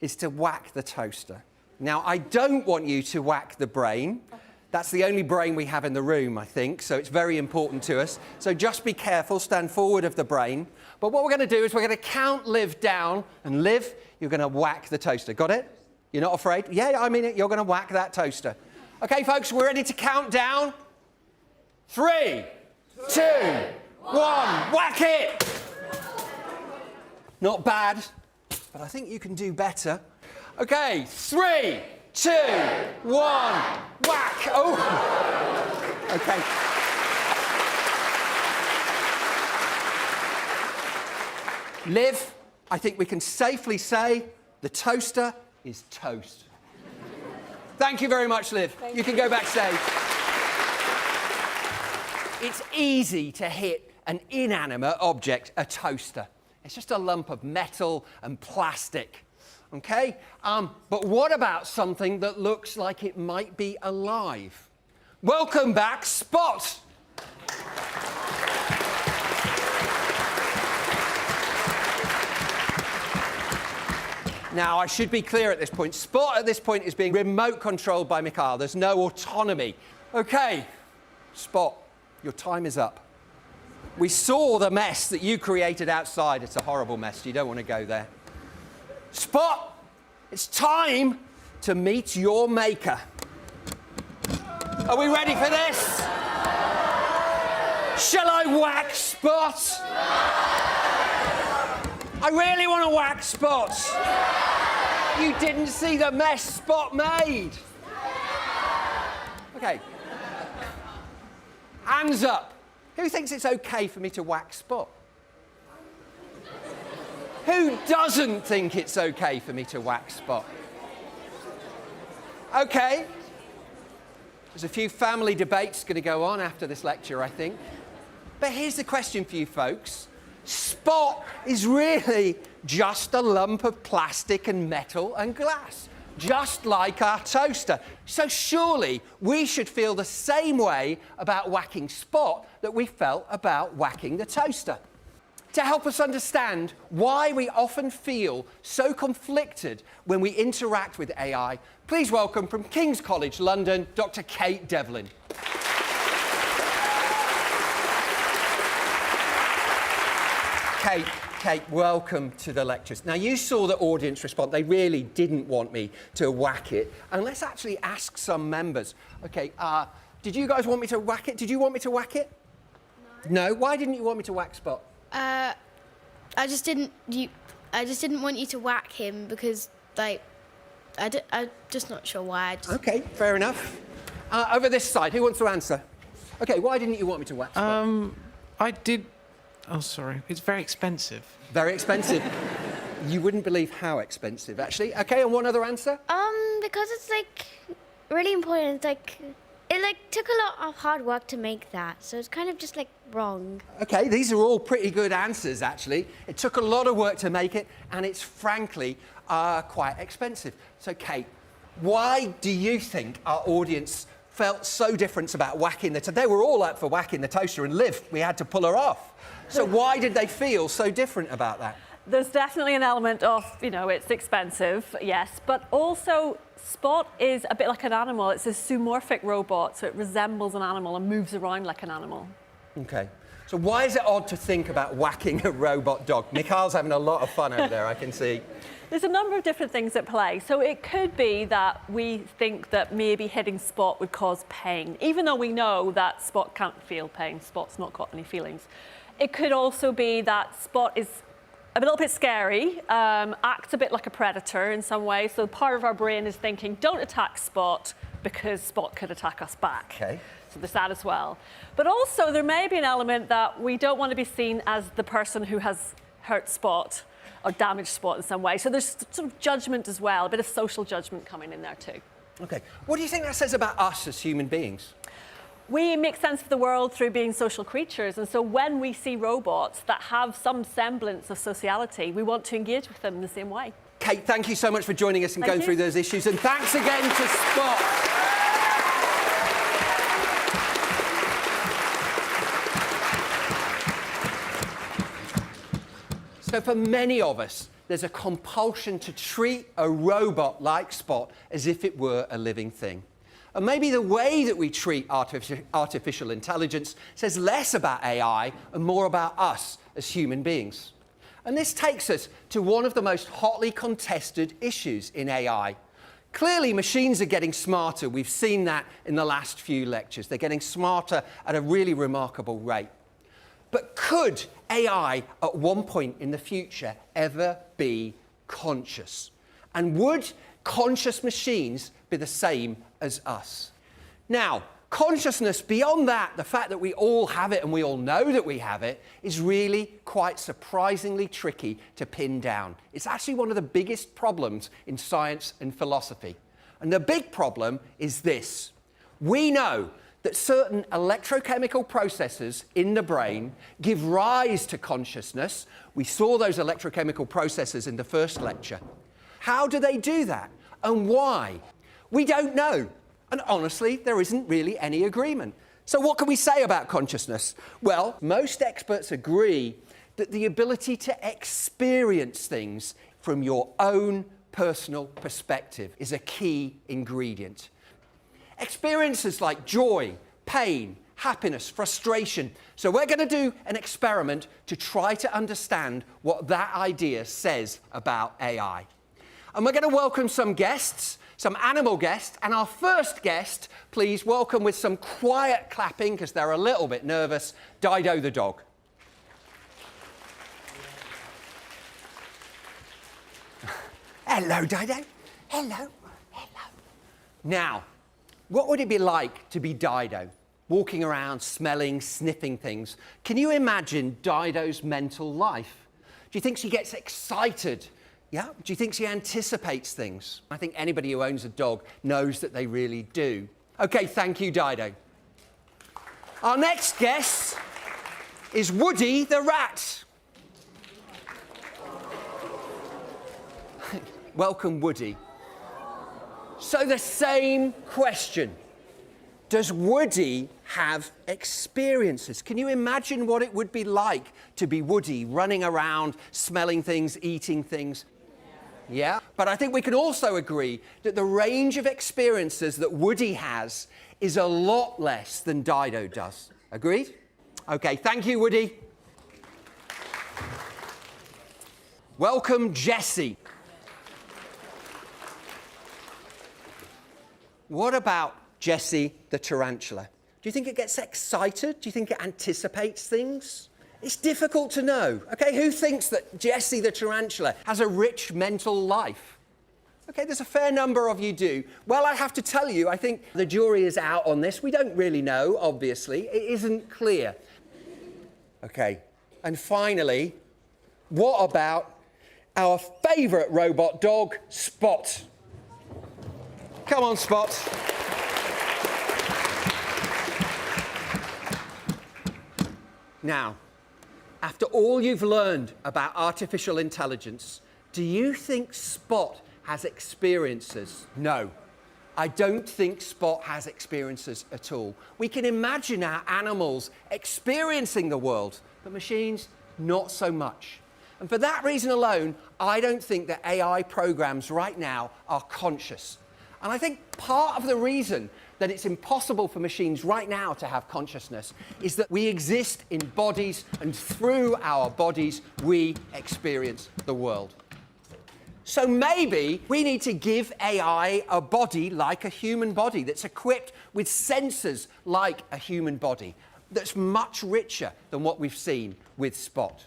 is to whack the toaster. Now, I don't want you to whack the brain. That's the only brain we have in the room, I think, so it's very important to us. So just be careful, stand forward of the brain. But what we're going to do is we're going to count Liv down, and Liv, you're going to whack the toaster. Got it? You're not afraid? Yeah, I mean it. You're going to whack that toaster. Okay, folks, we're ready to count down. 3, 2, 1, whack it! Not bad, but I think you can do better. Okay, 3, 2, 1, whack! Oh! Okay. Liv, I think we can safely say the toaster is toast. Thank you very much, Liv. You can go backstage. It's easy to hit an inanimate object, a toaster. It's just a lump of metal and plastic, okay? But what about something that looks like it might be alive? Welcome back, Spot! Now, I should be clear at this point. Spot at this point is being remote controlled by Mikhail. There's no autonomy. Okay, Spot, your time is up. We saw the mess that you created outside. It's a horrible mess. You don't want to go there. Spot, it's time to meet your maker. Are we ready for this? Shall I whack Spot? I really want to whack Spot. You didn't see the mess Spot made. Okay. Hands up. Who thinks it's okay for me to whack Spot? Who doesn't think it's okay for me to whack Spot? Okay. There's a few family debates going to go on after this lecture, I think. But here's the question for you folks. Spot is really just a lump of plastic and metal and glass, just like our toaster. So surely we should feel the same way about whacking Spot that we felt about whacking the toaster. to help us understand why we often feel so conflicted when we interact with AI, please welcome from King's College London, Dr. Kate Devlin. Kate, welcome to the lectures. Now, you saw the audience respond. They really didn't want me to whack it. And let's actually ask some members. Okay, did you guys want me to whack it? Did you want me to whack it? No. Why didn't you want me to whack Spot? I just didn't want you to whack him because, like, I'm just not sure why. Okay, fair enough. Over this side, who wants to answer? Okay, why didn't you want me to whack Spot? I did. Oh, sorry. It's very expensive. Very expensive. You wouldn't believe how expensive, actually. Okay, and one other answer? Because it's, like, really important. Like, it, like, took a lot of hard work to make that, so it's kind of just, like, wrong. Okay, these are all pretty good answers, actually. It took a lot of work to make it, and it's frankly quite expensive. So, Kate, why do you think our audience felt so different about whacking the toaster? They were all up for whacking the toaster, and Liv, we had to pull her off. So why did they feel so different about that? There's definitely an element of, you know, it's expensive, yes, but also Spot is a bit like an animal. It's a zoomorphic robot, so it resembles an animal and moves around like an animal. Okay. So why is it odd to think about whacking a robot dog? Mikhail's having a lot of fun over there, I can see. There's a number of different things at play. So it could be that we think that maybe hitting Spot would cause pain, even though we know that Spot can't feel pain. Spot's not got any feelings. It could also be that Spot is a little bit scary, acts a bit like a predator in some way. So part of our brain is thinking, don't attack Spot because Spot could attack us back. Okay. So there's that as well. But also there may be an element that we don't want to be seen as the person who has hurt Spot or damaged Spot in some way. So there's sort of judgment as well, a bit of social judgment coming in there too. Okay. What do you think that says about us as human beings? We make sense of the world through being social creatures, and so when we see robots that have some semblance of sociality, we want to engage with them in the same way. Kate, thank you so much for joining us and going through those issues, and thanks again to Spot. So for many of us, there's a compulsion to treat a robot like Spot as if it were a living thing. And maybe the way that we treat artificial intelligence says less about AI and more about us as human beings. And this takes us to one of the most hotly contested issues in AI. Clearly, machines are getting smarter. We've seen that in the last few lectures. They're getting smarter at a really remarkable rate. But could AI at one point in the future ever be conscious? And would conscious machines be the same as us? Now, consciousness, beyond that, the fact that we all have it and we all know that we have it, is really quite surprisingly tricky to pin down. It's actually one of the biggest problems in science and philosophy. And the big problem is this. We know that certain electrochemical processes in the brain give rise to consciousness. We saw those electrochemical processes in the first lecture. How do they do that? And why? We don't know. And honestly, there isn't really any agreement. So what can we say about consciousness? Well, most experts agree that the ability to experience things from your own personal perspective is a key ingredient. Experiences like joy, pain, happiness, frustration. So we're going to do an experiment to try to understand what that idea says about AI. And we're going to welcome some guests, some animal guests. And our first guest, please welcome with some quiet clapping, because they're a little bit nervous, Dido the dog. Hello, Dido. Hello. Hello. Now, what would it be like to be Dido? Walking around, smelling, sniffing things. Can you imagine Dido's mental life? Do you think she gets excited? Yeah? Do you think she anticipates things? I think anybody who owns a dog knows that they really do. Okay, thank you, Dido. Our next guest is Woody the rat. Welcome, Woody. So the same question. Does Woody have experiences. Can you imagine what it would be like to be Woody, running around, smelling things, eating things? Yeah, but I think we can also agree that the range of experiences that Woody has is a lot less than Dido does. Agreed? Okay, thank you, Woody. Welcome, Jessie. What about Jessie the tarantula? Do you think it gets excited? Do you think it anticipates things? It's difficult to know. Okay, who thinks that Jessie the tarantula has a rich mental life? Okay, there's a fair number of you do. Well, I have to tell you, I think the jury is out on this. We don't really know, obviously. It isn't clear. Okay, and finally, what about our favourite robot dog, Spot? Come on, Spot. Now, after all you've learned about artificial intelligence, do you think Spot has experiences? No, I don't think Spot has experiences at all. We can imagine our animals experiencing the world, but machines, not so much. And for that reason alone, I don't think that AI programs right now are conscious. And I think part of the reason that it's impossible for machines right now to have consciousness is that we exist in bodies, and through our bodies, we experience the world. So maybe we need to give AI a body like a human body that's equipped with sensors like a human body, that's much richer than what we've seen with Spot.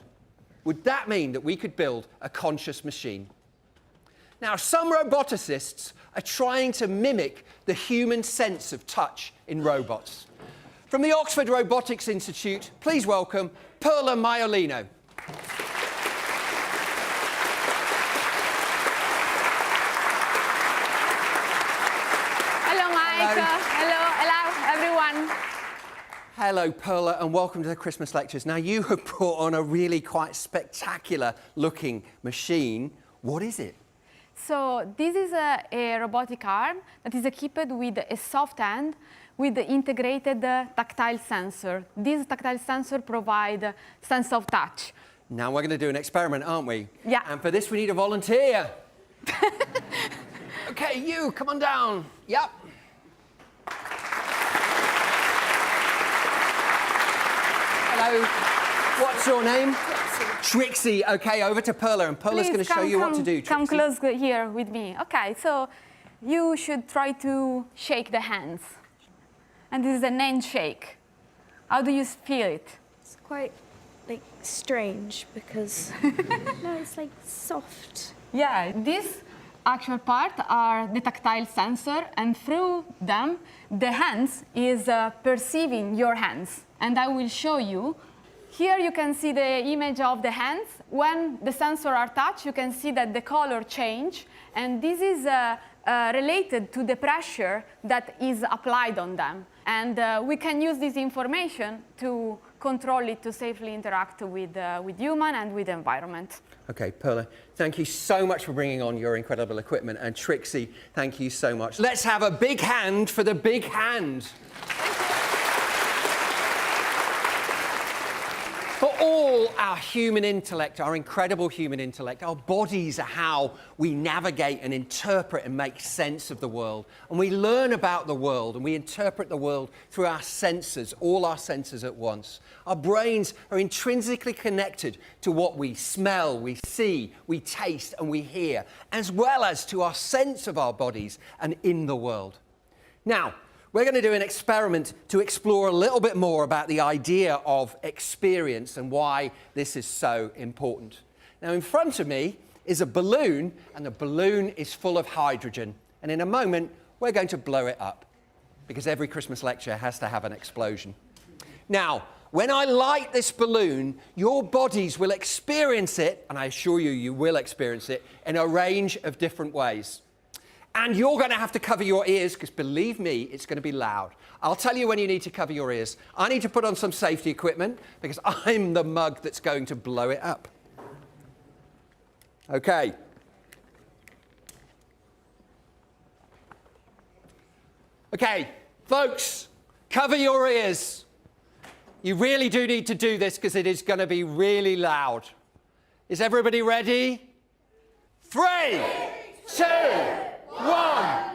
Would that mean that we could build a conscious machine? Now, some roboticists are trying to mimic the human sense of touch in robots. From the Oxford Robotics Institute, please welcome Perla Maiolino. Hello, Mike. Hello, everyone. Hello, Perla, and welcome to the Christmas lectures. Now, you have brought on a really quite spectacular-looking machine. What is it? So this is a robotic arm that is equipped with a soft hand with the integrated tactile sensor. This tactile sensor provides sense of touch. Now we're going to do an experiment, aren't we? Yeah. And for this, we need a volunteer. Okay, you, come on down. Yep. Hello. What's your name? Trixie. Okay, over to Perla, and Perla's going to show you what to do. Come Trixie. close here with me. Okay, so you should try to shake the hands. And this is an handshake. How do you feel it? It's quite, like, strange because, no, it's, like, soft. Yeah, this actual part are the tactile sensor, and through them, the hands is perceiving your hands. And I will show you. Here you can see the image of the hands. When the sensors are touched, you can see that the color change. And this is related to the pressure that is applied on them. And we can use this information to control it to safely interact with human and with the environment. Okay, Perla, thank you so much for bringing on your incredible equipment. And Trixie, thank you so much. Let's have a big hand for the big hand. For all our human intellect, our incredible human intellect, our bodies are how we navigate and interpret and make sense of the world. And we learn about the world and we interpret the world through our senses, all our senses at once. Our brains are intrinsically connected to what we smell, we see, we taste and we hear, as well as to our sense of our bodies and in the world. Now, we're going to do an experiment to explore a little bit more about the idea of experience and why this is so important. Now, in front of me is a balloon, and the balloon is full of hydrogen. And in a moment, we're going to blow it up, because every Christmas lecture has to have an explosion. Now, when I light this balloon, your bodies will experience it, and I assure you, you will experience it, in a range of different ways. And you're going to have to cover your ears, because believe me, it's going to be loud. I'll tell you when you need to cover your ears. I need to put on some safety equipment, because I'm the mug that's going to blow it up. Okay. Okay, folks, Cover your ears. You really do need to do this because it is going to be really loud. Is everybody ready? 3, 2, 1.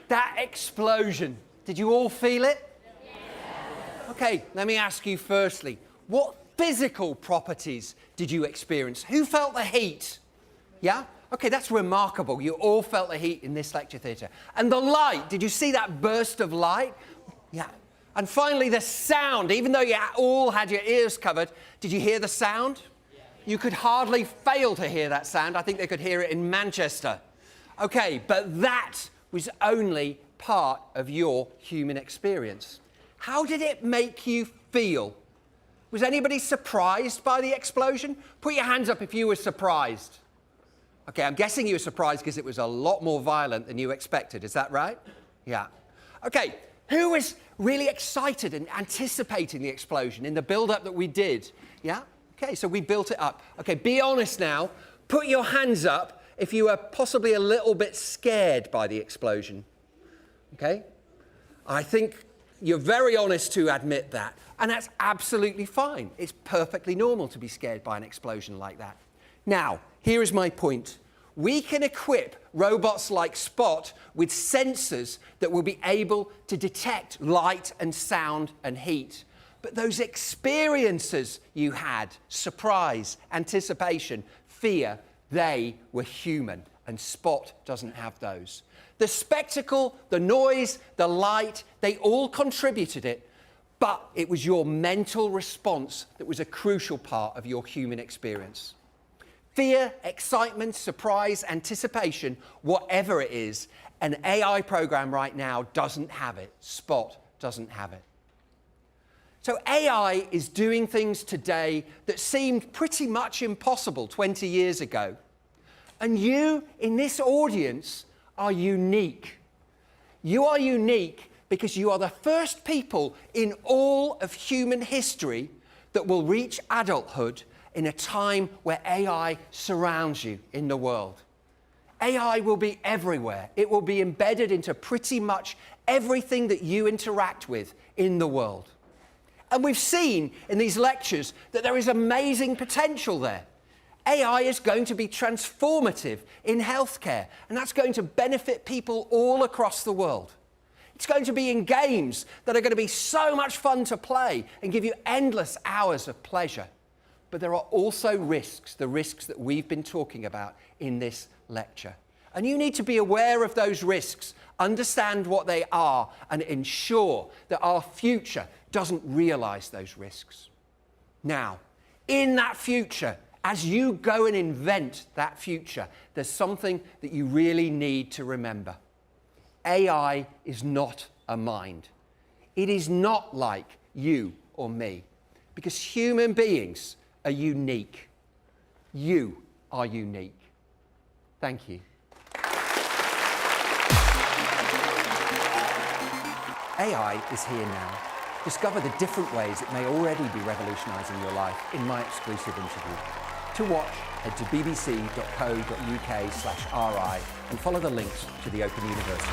That explosion, did you all feel it? Yes. Okay, let me ask you firstly, what physical properties did you experience? Who felt the heat? Yeah? Okay, that's remarkable. You all felt the heat in this lecture theatre. And the light, did you see that burst of light? Yeah. And finally, the sound. Even though you all had your ears covered, did you hear the sound? Yeah. You could hardly fail to hear that sound. I think they could hear it in Manchester. Okay, but that was only part of your human experience. How did it make you feel? Was anybody surprised by the explosion? Put your hands up if you were surprised. Okay, I'm guessing you were surprised because it was a lot more violent than you expected. Is that right? Yeah. Okay, who was really excited and anticipating the explosion in the build-up that we did? Yeah? Okay, so we built it up. Okay, be honest now. Put your hands up if you were possibly a little bit scared by the explosion. Okay? I think you're very honest to admit that. And that's absolutely fine. It's perfectly normal to be scared by an explosion like that. Now, here is my point. We can equip robots like Spot with sensors that will be able to detect light and sound and heat. But those experiences you had, surprise, anticipation, fear, they were human, and Spot doesn't have those. The spectacle, the noise, the light, they all contributed it, but it was your mental response that was a crucial part of your human experience. Fear, excitement, surprise, anticipation, whatever it is, an AI program right now doesn't have it. Spot doesn't have it. So AI is doing things today that seemed pretty much impossible 20 years ago. And you, in this audience, are unique. You are unique because you are the first people in all of human history that will reach adulthood in a time where AI surrounds you in the world. AI will be everywhere. It will be embedded into pretty much everything that you interact with in the world. And we've seen in these lectures that there is amazing potential there. AI is going to be transformative in healthcare, and that's going to benefit people all across the world. It's going to be in games that are going to be so much fun to play and give you endless hours of pleasure. But there are also risks, the risks that we've been talking about in this lecture. And you need to be aware of those risks, understand what they are, and ensure that our future doesn't realize those risks. Now, in that future, as you go and invent that future, there's something that you really need to remember. AI is not a mind. It is not like you or me, because human beings are unique. You are unique. Thank you. AI is here now. Discover the different ways it may already be revolutionising your life in my exclusive interview. To watch, head to bbc.co.uk/RI and follow the links to the Open University.